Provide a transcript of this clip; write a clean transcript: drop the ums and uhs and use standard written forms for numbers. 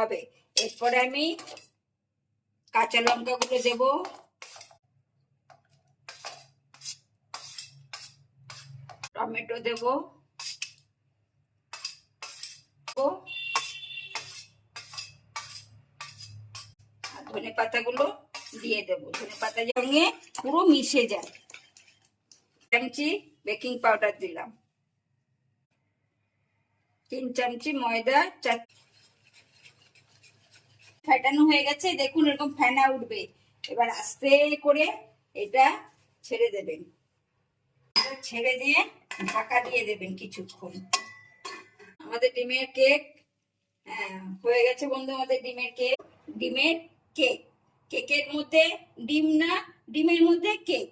হবে। এরপরে আমি কাঁচা লঙ্কাগুলো দেব, টমেটো দেব, আর ধনে পাতাগুলো দিয়ে দেবো। ধনে পাতার সঙ্গে পুরো মিশে যায়। চামচি বেকিং পাউডার দিলাম, 3 চামচি ময়দা, ফেটানো হয়ে গেছে। দেখুন এরকম ফেনা উঠবে। এবার আস্তে করে এটা ছেড়ে দেবেন, ছেড়ে দিয়ে ঢাকা দিয়ে দেবেন কিছুক্ষণ। আমাদের ডিমের কেক হয়ে গেছে বন্ধু। আমাদের ডিমের কেক, ডিমের কেক, কেকের মধ্যে ডিম না, ডিমের মধ্যে কেক।